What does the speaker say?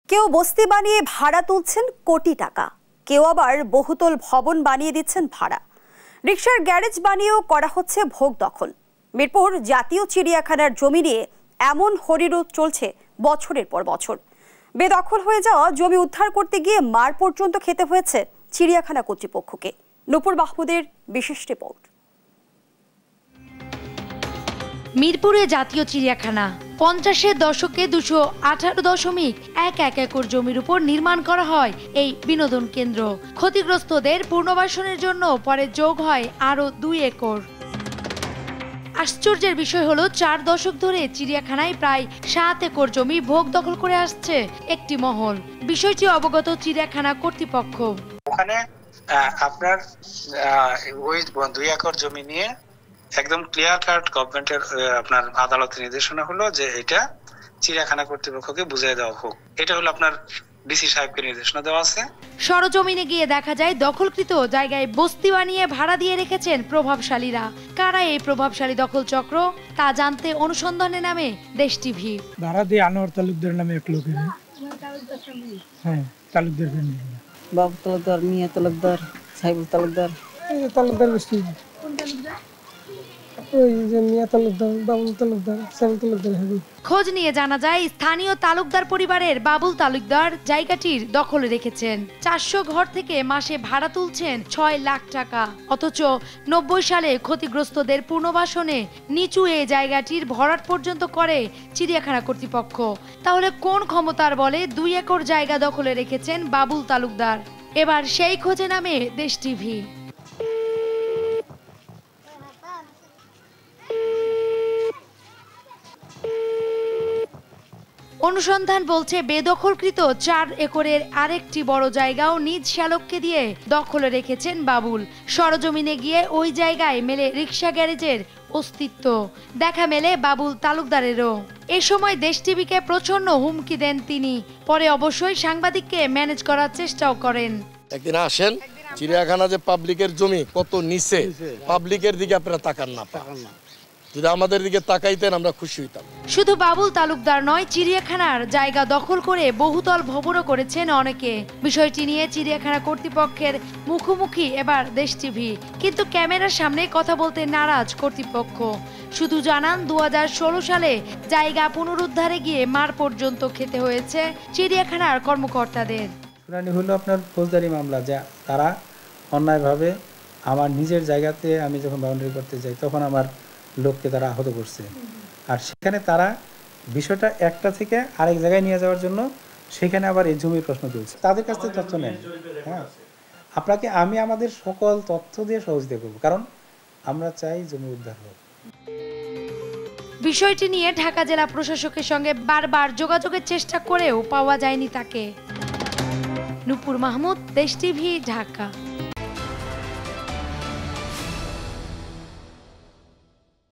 কেউ বস্তি বানিয়ে ভাড়া তুলছেন কোটি টাকা, কেউ আবার বহুতল ভবন বানিয়ে দিচ্ছেন ভাড়া। রিকশার গ্যারেজ বানিয়েও করা হচ্ছে ভোগ দখল। মিরপুর জাতীয় চিড়িয়াখানার জমি নিয়ে এমন হরিরোদ চলছে বছরের পর বছর। বেদখল হয়ে যাওয়া জমি উদ্ধার করতে গিয়ে মার পর্যন্ত খেতে হয়েছে চিড়িয়াখানা কর্তৃপক্ষকে। নূপুর মাহমুদের বিশেষ রিপোর্ট। মিরপুরে জাতীয় চিড়িয়াখানা 50-এর দশকে 218.1 একর জমির উপর নির্মাণ করা হয় এই বিনোদন কেন্দ্র। ক্ষতিগ্রস্তদের পুনর্বাসনের জন্য পরে যোগ হয় আরও 2 একর। আশ্চর্যের বিষয় হলো 4 দশক ধরে চিড়িয়াখানায় প্রায় 7 একর জমি ভোগ দখল করে আসছে একটি মহল। বিষয়টি অবগত চিড়িয়াখানা কর্তৃপক্ষ। ওখানে আপনার ওই 2 একর জমি নিয়ে একদম ক্লিয়ার কাট গভর্নমেন্টের আপনার আদালতের নির্দেশনা হলো যে এটা চিড়িয়াখানা কর্তৃপক্ষকে বুঝিয়ে দেওয়া হোক। এটা হলো আপনার ডিসি সাহেবকে নির্দেশনা দেওয়া আছে। সরজমিনে গিয়ে দেখা যায় দখলকৃত জায়গায় বস্তি বানিয়ে ভাড়া দিয়ে রেখেছেন প্রভাবশালীরা। কারা এই প্রভাবশালী দখল চক্র তা জানতে অনুসন্ধানে নামে দেশ টিভি। ভাড়া দিয়ে আনোয়ার তালুকদার নামে এক লোকের, হ্যাঁ তালুকদার ফ্যামিলি, বাবু তালুকদার, মিয়া তালুকদার, সাইবুল তালুকদার। তালুকদার বেশি খোঁজ নিয়ে জানা যায় স্থানীয় তালুকদার পরিবারের বাবুল তালুকদার জায়গাটির দখলে রেখেছেন। 400 ঘর থেকে মাসে ভাড়া তুলছেন 6 লাখ টাকা। অথচ 90 সালে ক্ষতিগ্রস্তদের পুনর্বাসনে নিচু এই জায়গাটির ভরাট পর্যন্ত করে চিড়িয়াখানা কর্তৃপক্ষ। তাহলে কোন ক্ষমতার বলে 2 একর জায়গা দখলে রেখেছেন বাবুল তালুকদার? এবার সেই খোঁজে নামে দেশ টিভি। অনুসন্ধান বলছে বেদখলকৃত 4 একরের আরেকটি বড় জায়গাও নিজ শ্যালককে দিয়ে দখলে রেখেছেন বাবুল। সরজমিনে গিয়ে ওই জায়গায় মেলে রিকশা গ্যারেজের অস্তিত্ব, দেখা মেলে বাবুল তালুকদারেরও। এ সময় দেশ টিভিকে প্রচন্ড হুমকি দেন তিনি। পরে অবশ্যই সাংবাদিককে ম্যানেজ করার চেষ্টাও করেন। একদিন আসেন, চিড়িয়াখানা যে পাবলিকের জমি কত নিচে, পাবলিকের দিকে আপনারা তাকান না। যদি আমাদের দিকে তাকাইতেন আমরা খুশি হইতাম। শুধু বাবুল তালুকদার নয়, চিড়িয়াখানার জায়গা দখল করে বহুতল ভবনও করেছেন অনেকে। বিষয়টি নিয়ে চিড়িয়াখানা কর্তৃপক্ষের মুখোমুখি এবার দেশ টিভি, কিন্তু ক্যামেরার সামনে কথা বলতে নারাজ কর্তৃপক্ষ। শুধু জানান 2016 সালে জায়গা পুনরুদ্ধারে গিয়ে মার পর্যন্ত খেতে হয়েছে চিড়িয়াখানার কর্মকর্তাদের। শুনানি হলো আপনার ফৌজদারি মামলা, যা তারা অন্যায়ভাবে আমার নিজের জায়গাতে আমি যখন বাউন্ডারি করতে যাই তখন আমার লোককে তারা আহত করছে। আর সেখানে তারা বিষয়টা একটা থেকে আরেক জায়গায় নিয়ে যাওয়ার জন্য সেখানে আবার এই জমির প্রশ্ন তুলছে। তাদের কাছ থেকে তথ্য নেন। হ্যাঁ, আপনাকে আমি আমাদের সকল তথ্য দিয়ে সহযোগিতা করব, কারণ আমরা চাই জমি উদ্ধার হোক। বিষয়টি নিয়ে ঢাকা জেলা প্রশাসকের সঙ্গে বারবার যোগাযোগের চেষ্টা করেও পাওয়া যায়নি তাকে। নূপুর মাহমুদ, দেশ টিভি, ঢাকা।